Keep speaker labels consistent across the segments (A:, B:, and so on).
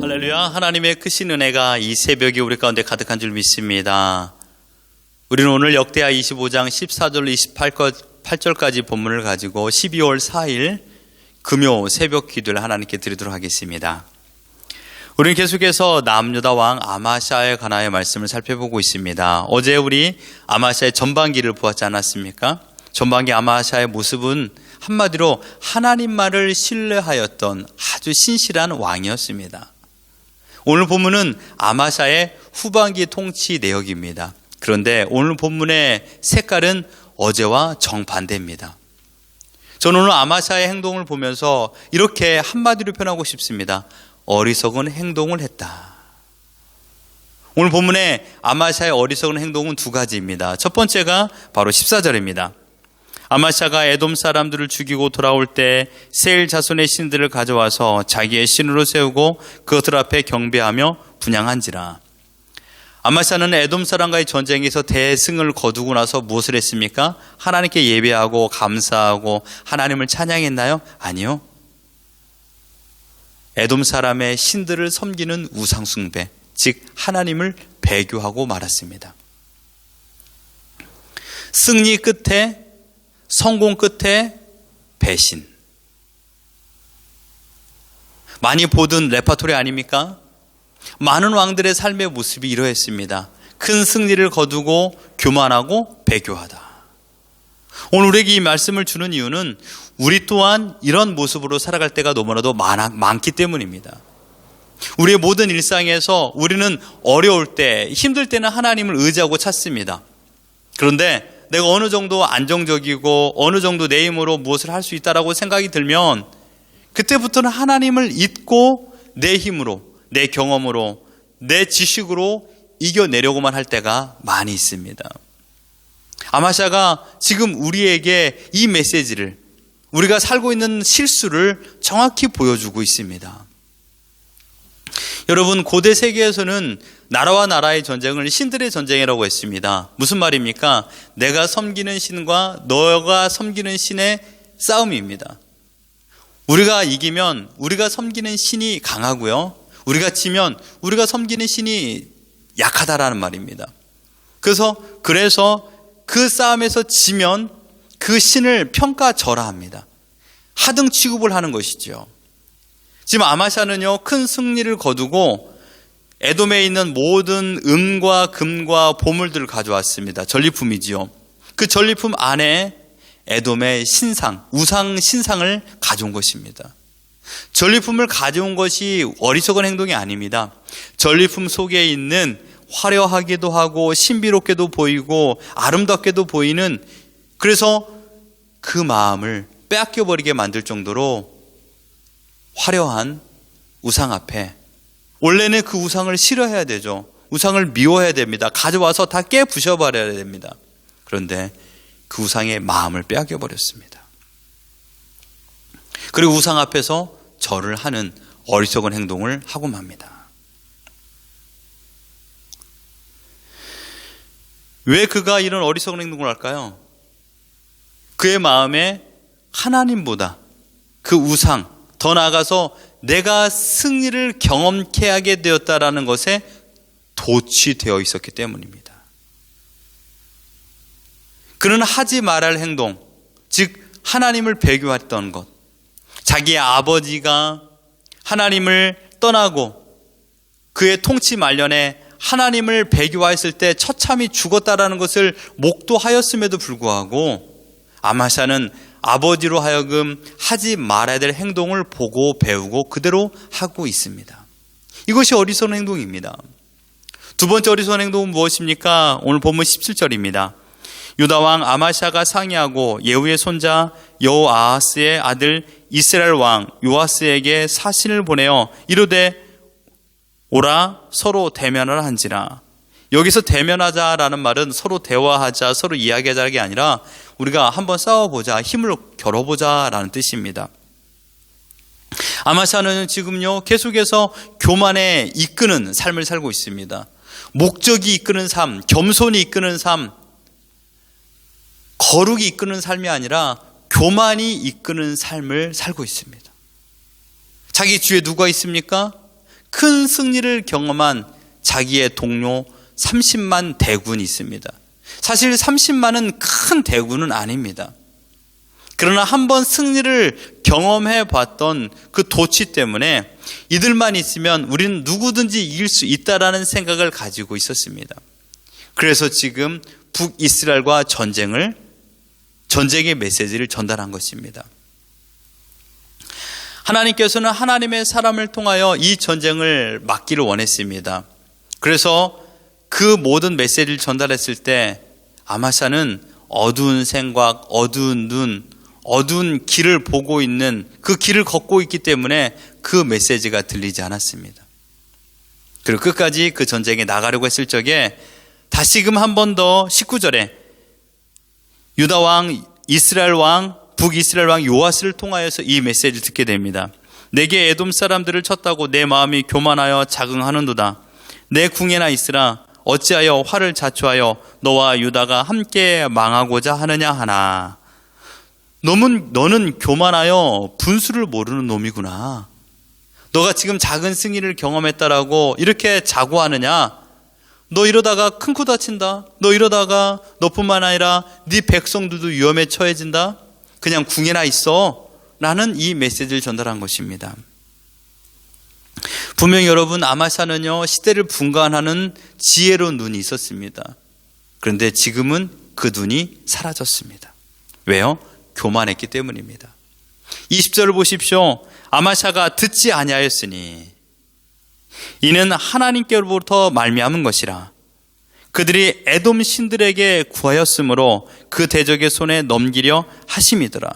A: 할렐루야. 하나님의 크신 은혜가 이 새벽에 우리 가운데 가득한 줄 믿습니다. 우리는 오늘 역대하 25장 14절 28절까지 본문을 가지고 12월 4일 금요 새벽 기도를 하나님께 드리도록 하겠습니다. 우리는 계속해서 남유다 왕 아마샤에 관하여 말씀을 살펴보고 있습니다. 어제 우리 아마샤의 전반기를 보았지 않았습니까? 전반기 아마샤의 모습은 한마디로 하나님만을 신뢰하였던 아주 신실한 왕이었습니다. 오늘 본문은 아마샤의 후반기 통치 내역입니다. 그런데 오늘 본문의 색깔은 어제와 정반대입니다. 저는 오늘 아마샤의 행동을 보면서 이렇게 한마디로 표현하고 싶습니다. 어리석은 행동을 했다. 오늘 본문의 아마샤의 어리석은 행동은 두 가지입니다. 첫 번째가 바로 14절입니다. 아마샤가 에돔 사람들을 죽이고 돌아올 때 세일 자손의 신들을 가져와서 자기의 신으로 세우고 그것들 앞에 경배하며 분향한지라. 아마샤는 에돔 사람과의 전쟁에서 대승을 거두고 나서 무엇을 했습니까? 하나님께 예배하고 감사하고 하나님을 찬양했나요? 아니요. 에돔 사람의 신들을 섬기는 우상숭배, 즉 하나님을 배교하고 말았습니다. 승리 끝에, 성공 끝에 배신. 많이 보던 레파토리 아닙니까? 많은 왕들의 삶의 모습이 이러했습니다. 큰 승리를 거두고 교만하고 배교하다. 오늘 우리에게 이 말씀을 주는 이유는 우리 또한 이런 모습으로 살아갈 때가 너무나도 많기 때문입니다. 우리의 모든 일상에서 우리는 어려울 때, 힘들 때는 하나님을 의지하고 찾습니다. 그런데 내가 어느 정도 안정적이고 어느 정도 내 힘으로 무엇을 할 수 있다라고 생각이 들면 그때부터는 하나님을 잊고 내 힘으로, 내 경험으로, 내 지식으로 이겨내려고만 할 때가 많이 있습니다. 아마샤가 지금 우리에게 이 메시지를, 우리가 살고 있는 실수를 정확히 보여주고 있습니다. 여러분, 고대 세계에서는 나라와 나라의 전쟁을 신들의 전쟁이라고 했습니다. 무슨 말입니까? 내가 섬기는 신과 너가 섬기는 신의 싸움입니다. 우리가 이기면 우리가 섬기는 신이 강하고요, 우리가 지면 우리가 섬기는 신이 약하다라는 말입니다. 그래서 그 싸움에서 지면 그 신을 평가절하합니다. 하등 취급을 하는 것이죠. 지금 아마샤는요, 큰 승리를 거두고 에돔에 있는 모든 은과 금과 보물들을 가져왔습니다. 전리품이지요. 그 전리품 안에 에돔의 신상, 우상 신상을 가져온 것입니다. 전리품을 가져온 것이 어리석은 행동이 아닙니다. 전리품 속에 있는 화려하기도 하고 신비롭게도 보이고 아름답게도 보이는, 그래서 그 마음을 빼앗겨버리게 만들 정도로 화려한 우상 앞에, 원래는 그 우상을 싫어해야 되죠. 우상을 미워해야 됩니다. 가져와서 다 깨부셔버려야 됩니다. 그런데 그 우상의 마음을 빼앗겨버렸습니다. 그리고 우상 앞에서 절을 하는 어리석은 행동을 하고 맙니다. 왜 그가 이런 어리석은 행동을 할까요? 그의 마음에 하나님보다 그 우상, 더 나아가서 내가 승리를 경험케 하게 되었다라는 것에 도취되어 있었기 때문입니다. 그는 하지 말할 행동, 즉 하나님을 배교했던 것, 자기의 아버지가 하나님을 떠나고 그의 통치 말년에 하나님을 배교하였을 때 처참히 죽었다라는 것을 목도하였음에도 불구하고 아마샤는 아버지로 하여금 하지 말아야 될 행동을 보고 배우고 그대로 하고 있습니다. 이것이 어리석은 행동입니다. 두 번째 어리석은 행동은 무엇입니까? 오늘 본문 17절입니다. 유다왕 아마샤가 상의하고 예후의 손자 여호아하스의 아들 이스라엘 왕 요아스에게 사신을 보내어 이르되 오라 서로 대면을 한지라. 여기서 대면하자라는 말은 서로 대화하자, 서로 이야기하자가 아니라 우리가 한번 싸워보자, 힘을 겨뤄보자라는 뜻입니다. 아마샤는 지금요 계속해서 교만에 이끄는 삶을 살고 있습니다. 목적이 이끄는 삶, 겸손이 이끄는 삶, 거룩이 이끄는 삶이 아니라 교만이 이끄는 삶을 살고 있습니다. 자기 주위에 누가 있습니까? 큰 승리를 경험한 자기의 동료 30만 대군이 있습니다. 사실 30만은 큰 대군은 아닙니다. 그러나 한번 승리를 경험해 봤던 그 도취 때문에 이들만 있으면 우리는 누구든지 이길 수 있다라는 생각을 가지고 있었습니다. 그래서 지금 북이스라엘과 전쟁의 메시지를 전달한 것입니다. 하나님께서는 하나님의 사람을 통하여 이 전쟁을 막기를 원했습니다. 그래서 그 모든 메시지를 전달했을 때 아마샤는 어두운 생각, 어두운 눈, 어두운 길을 보고 있는 그 길을 걷고 있기 때문에 그 메시지가 들리지 않았습니다. 그리고 끝까지 그 전쟁에 나가려고 했을 적에 다시금 한 번 더 19절에 유다 왕, 이스라엘 왕, 북이스라엘 왕 요아스를 통하여서 이 메시지를 듣게 됩니다. 내게 에돔 사람들을 쳤다고 내 마음이 교만하여 자긍하는도다. 내 궁에나 있으라. 어찌하여 화를 자초하여 너와 유다가 함께 망하고자 하느냐 하나. 너는 교만하여 분수를 모르는 놈이구나. 너가 지금 작은 승리를 경험했다라고 이렇게 자고하느냐? 너 이러다가 큰 코 다친다. 너 이러다가 너뿐만 아니라 네 백성들도 위험에 처해진다. 그냥 궁에나 있어. 라는 이 메시지를 전달한 것입니다. 분명히 여러분, 아마샤는요 시대를 분간하는 지혜로운 눈이 있었습니다. 그런데 지금은 그 눈이 사라졌습니다. 왜요? 교만했기 때문입니다. 20절을 보십시오. 아마샤가 듣지 아니하였으니 이는 하나님께로부터 말미암은 것이라. 그들이 에돔 신들에게 구하였으므로 그 대적의 손에 넘기려 하심이더라.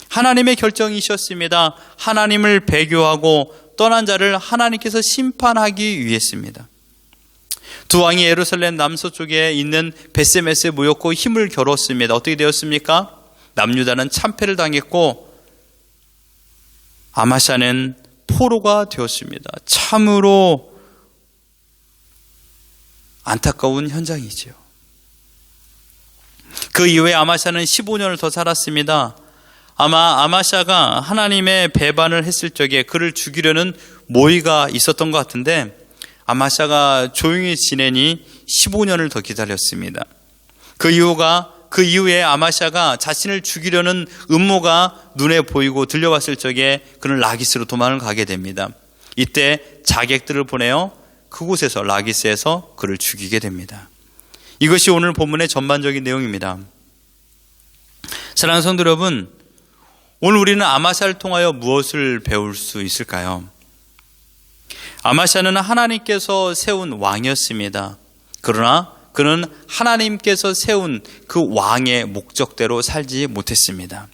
A: 하나님의 결정이셨습니다. 하나님을 배교하고 떠난 자를 하나님께서 심판하기 위해서입니다. 두 왕이 예루살렘 남서쪽에 있는 벳세메스에 모였고 힘을 겨뤘습니다. 어떻게 되었습니까? 남유다는 참패를 당했고 아마샤는 포로가 되었습니다. 참으로 안타까운 현장이지요. 그 이후에 아마샤는 15년을 더 살았습니다. 아마 아마샤가 하나님의 배반을 했을 적에 그를 죽이려는 모의가 있었던 것 같은데 아마샤가 조용히 지내니 15년을 더 기다렸습니다. 그 이후에 아마샤가 자신을 죽이려는 음모가 눈에 보이고 들려왔을 적에 그는 라기스로 도망을 가게 됩니다. 이때 자객들을 보내어 그곳에서 라기스에서 그를 죽이게 됩니다. 이것이 오늘 본문의 전반적인 내용입니다. 사랑하는 성도 여러분, 오늘 우리는 아마샤를 통하여 무엇을 배울 수 있을까요? 아마샤는 하나님께서 세운 왕이었습니다. 그러나 그는 하나님께서 세운 그 왕의 목적대로 살지 못했습니다.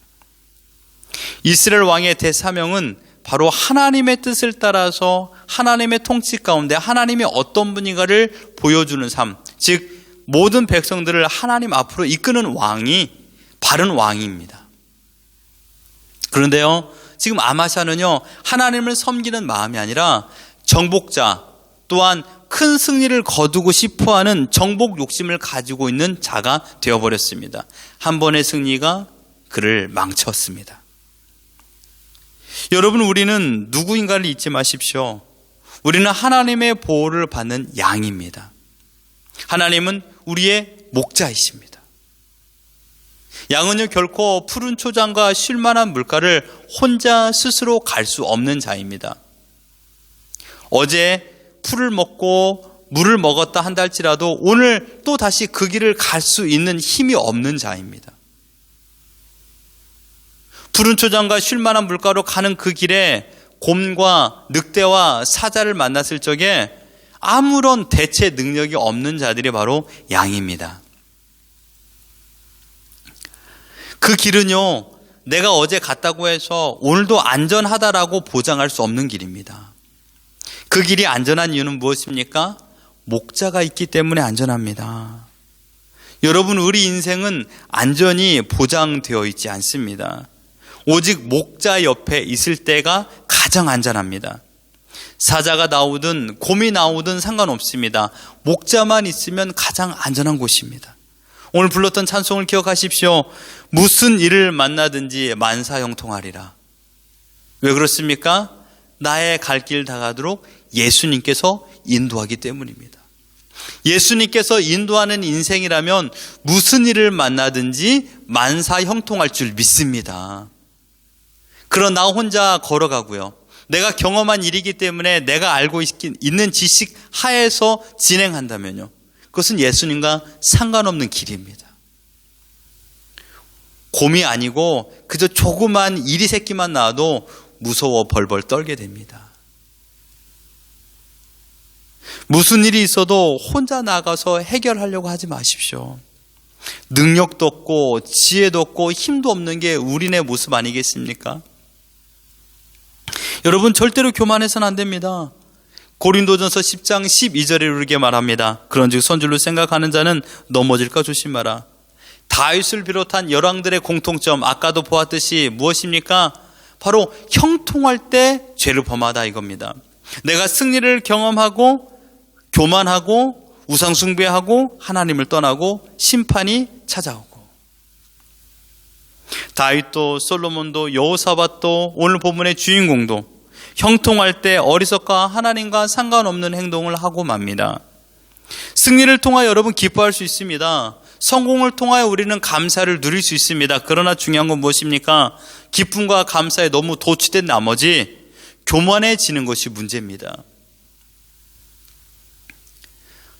A: 이스라엘 왕의 대사명은 바로 하나님의 뜻을 따라서 하나님의 통치 가운데 하나님이 어떤 분인가를 보여주는 삶, 즉 모든 백성들을 하나님 앞으로 이끄는 왕이 바른 왕입니다. 그런데요, 지금 아마샤는요 하나님을 섬기는 마음이 아니라 정복자, 또한 큰 승리를 거두고 싶어하는 정복 욕심을 가지고 있는 자가 되어버렸습니다. 한 번의 승리가 그를 망쳤습니다. 여러분, 우리는 누구인가를 잊지 마십시오. 우리는 하나님의 보호를 받는 양입니다. 하나님은 우리의 목자이십니다. 양은요 결코 푸른 초장과 쉴만한 물가를 혼자 스스로 갈 수 없는 자입니다. 어제 풀을 먹고 물을 먹었다 한다 할지라도 오늘 또 다시 그 길을 갈 수 있는 힘이 없는 자입니다. 푸른 초장과 쉴만한 물가로 가는 그 길에 곰과 늑대와 사자를 만났을 적에 아무런 대체 능력이 없는 자들이 바로 양입니다. 그 길은요 내가 어제 갔다고 해서 오늘도 안전하다라고 보장할 수 없는 길입니다. 그 길이 안전한 이유는 무엇입니까? 목자가 있기 때문에 안전합니다. 여러분, 우리 인생은 안전이 보장되어 있지 않습니다. 오직 목자 옆에 있을 때가 가장 안전합니다. 사자가 나오든 곰이 나오든 상관없습니다. 목자만 있으면 가장 안전한 곳입니다. 오늘 불렀던 찬송을 기억하십시오. 무슨 일을 만나든지 만사형통하리라. 왜 그렇습니까? 나의 갈 길 다가도록 예수님께서 인도하기 때문입니다. 예수님께서 인도하는 인생이라면 무슨 일을 만나든지 만사 형통할 줄 믿습니다. 그러나 나 혼자 걸어가고요. 내가 경험한 일이기 때문에 내가 알고 있는 지식 하에서 진행한다면요. 그것은 예수님과 상관없는 길입니다. 곰이 아니고 그저 조그만 이리 새끼만 나와도 무서워 벌벌 떨게 됩니다. 무슨 일이 있어도 혼자 나가서 해결하려고 하지 마십시오. 능력도 없고 지혜도 없고 힘도 없는 게 우리네 모습 아니겠습니까? 여러분 절대로 교만해서는 안 됩니다. 고린도전서 10장 12절에 이렇게 말합니다. 그런즉 선줄로 생각하는 자는 넘어질까 조심하라. 다윗을 비롯한 열왕들의 공통점, 아까도 보았듯이 무엇입니까? 바로 형통할 때 죄를 범하다 이겁니다. 내가 승리를 경험하고 교만하고 우상숭배하고 하나님을 떠나고 심판이 찾아오고, 다윗도 솔로몬도 여호사밧도 오늘 본문의 주인공도 형통할 때 어리석과 하나님과 상관없는 행동을 하고 맙니다. 승리를 통하여 여러분 기뻐할 수 있습니다. 성공을 통하여 우리는 감사를 누릴 수 있습니다. 그러나 중요한 건 무엇입니까? 기쁨과 감사에 너무 도취된 나머지 교만해지는 것이 문제입니다.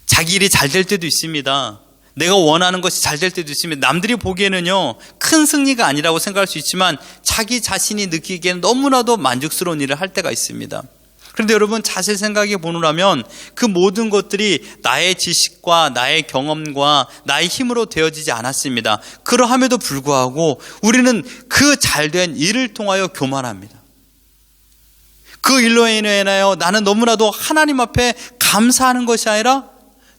A: 자기 일이 잘 될 때도 있습니다. 내가 원하는 것이 잘 될 때도 있습니다. 남들이 보기에는요, 큰 승리가 아니라고 생각할 수 있지만 자기 자신이 느끼기에는 너무나도 만족스러운 일을 할 때가 있습니다. 그런데 여러분 자세히 생각해 보느라면 그 모든 것들이 나의 지식과 나의 경험과 나의 힘으로 되어지지 않았습니다. 그러함에도 불구하고 우리는 그 잘된 일을 통하여 교만합니다. 그 일로 인하여 나는 너무나도 하나님 앞에 감사하는 것이 아니라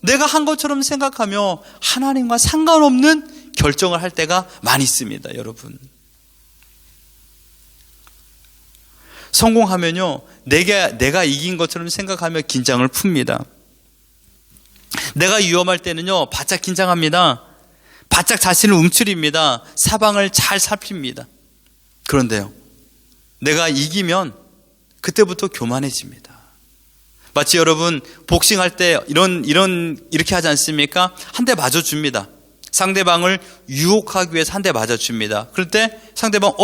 A: 내가 한 것처럼 생각하며 하나님과 상관없는 결정을 할 때가 많이 있습니다. 여러분, 성공하면요, 내가 이긴 것처럼 생각하며 긴장을 풉니다. 내가 위험할 때는요, 바짝 긴장합니다. 바짝 자신을 움츠립니다. 사방을 잘 살핍니다. 그런데요, 내가 이기면 그때부터 교만해집니다. 마치 여러분 복싱할 때 이렇게 하지 않습니까? 한 대 맞아줍니다. 상대방을 유혹하기 위해서 한 대 맞아줍니다. 그럴 때 상대방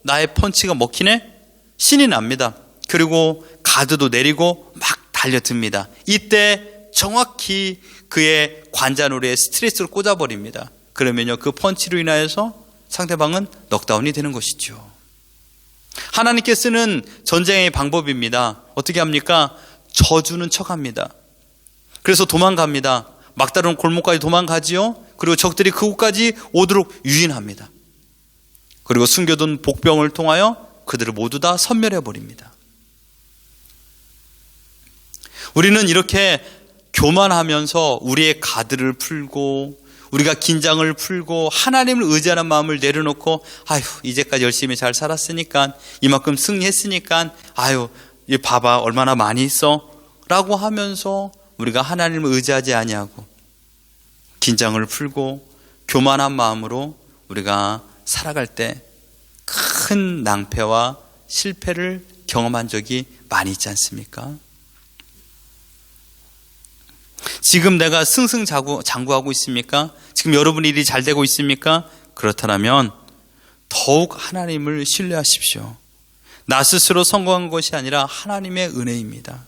A: 나의 펀치가 먹히네? 신이 납니다. 그리고 가드도 내리고 막 달려듭니다. 이때 정확히 그의 관자놀이에 스트레스를 꽂아버립니다. 그러면요, 그 펀치로 인하여서 상대방은 넉다운이 되는 것이죠. 하나님께 쓰는 전쟁의 방법입니다. 어떻게 합니까? 저주는 척합니다. 그래서 도망갑니다. 막다른 골목까지 도망가지요. 그리고 적들이 그곳까지 오도록 유인합니다. 그리고 숨겨둔 복병을 통하여 그들을 모두 다 섬멸해버립니다. 우리는 이렇게 교만하면서 우리의 가드를 풀고 우리가 긴장을 풀고 하나님을 의지하는 마음을 내려놓고 이제까지 열심히 잘 살았으니까, 이만큼 승리했으니까 이 봐봐 얼마나 많이 있어 라고 하면서 우리가 하나님을 의지하지 아니하고 긴장을 풀고 교만한 마음으로 우리가 살아갈 때 큰 낭패와 실패를 경험한 적이 많이 있지 않습니까? 지금 내가 승승장구하고 있습니까? 지금 여러분 일이 잘 되고 있습니까? 그렇다면 더욱 하나님을 신뢰하십시오. 나 스스로 성공한 것이 아니라 하나님의 은혜입니다.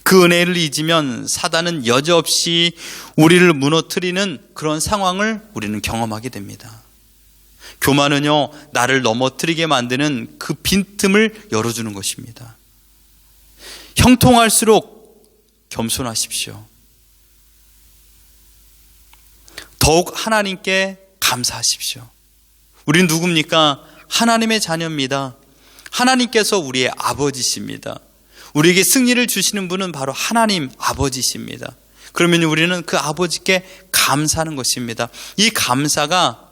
A: 그 은혜를 잊으면 사단은 여지없이 우리를 무너뜨리는 그런 상황을 우리는 경험하게 됩니다. 교만은요, 나를 넘어뜨리게 만드는 그 빈틈을 열어주는 것입니다. 형통할수록 겸손하십시오. 더욱 하나님께 감사하십시오. 우린 누굽니까? 하나님의 자녀입니다. 하나님께서 우리의 아버지십니다. 우리에게 승리를 주시는 분은 바로 하나님 아버지십니다. 그러면 우리는 그 아버지께 감사하는 것입니다. 이 감사가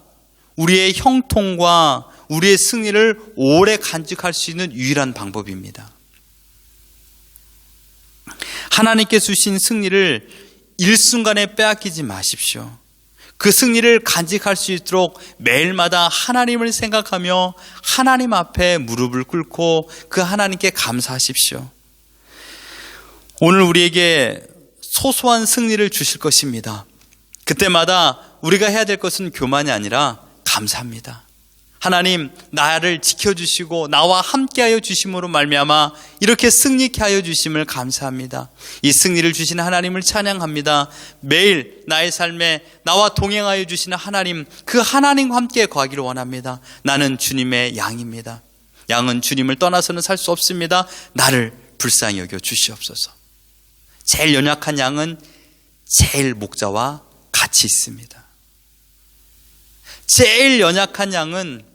A: 우리의 형통과 우리의 승리를 오래 간직할 수 있는 유일한 방법입니다. 하나님께 주신 승리를 일순간에 빼앗기지 마십시오. 그 승리를 간직할 수 있도록 매일마다 하나님을 생각하며 하나님 앞에 무릎을 꿇고 그 하나님께 감사하십시오. 오늘 우리에게 소소한 승리를 주실 것입니다. 그때마다 우리가 해야 될 것은 교만이 아니라 감사합니다. 하나님, 나를 지켜주시고 나와 함께하여 주심으로 말미암아 이렇게 승리케 하여 주심을 감사합니다. 이 승리를 주시는 하나님을 찬양합니다. 매일 나의 삶에 나와 동행하여 주시는 하나님, 그 하나님과 함께 거하기를 원합니다. 나는 주님의 양입니다. 양은 주님을 떠나서는 살 수 없습니다. 나를 불쌍히 여겨 주시옵소서. 제일 연약한 양은 제일 목자와 같이 있습니다. 제일 연약한 양은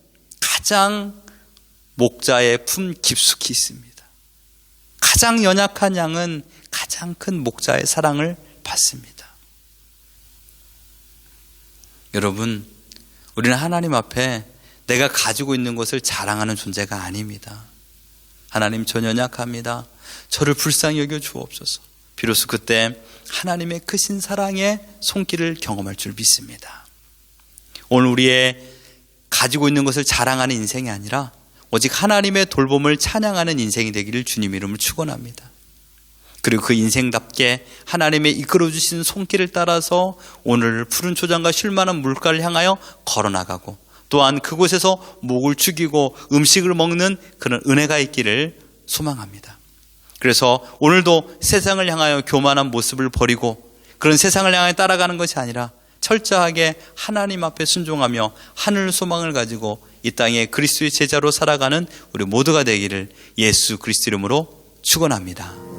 A: 가장 목자의 품 깊숙이 있습니다. 가장 연약한 양은 가장 큰 목자의 사랑을 받습니다. 여러분, 우리는 하나님 앞에 내가 가지고 있는 것을 자랑하는 존재가 아닙니다. 하나님, 저 연약합니다. 저를 불쌍히 여겨 주옵소서. 비로소 그때 하나님의 크신 사랑의 손길을 경험할 줄 믿습니다. 오늘 우리의 가지고 있는 것을 자랑하는 인생이 아니라 오직 하나님의 돌봄을 찬양하는 인생이 되기를 주님 이름으로 축원합니다. 그리고 그 인생답게 하나님의 이끌어주신 손길을 따라서 오늘 푸른 초장과 쉴만한 물가를 향하여 걸어나가고, 또한 그곳에서 목을 축이고 음식을 먹는 그런 은혜가 있기를 소망합니다. 그래서 오늘도 세상을 향하여 교만한 모습을 버리고 그런 세상을 향하여 따라가는 것이 아니라 철저하게 하나님 앞에 순종하며 하늘 소망을 가지고 이 땅에 그리스도의 제자로 살아가는 우리 모두가 되기를 예수 그리스도 이름으로 축원합니다.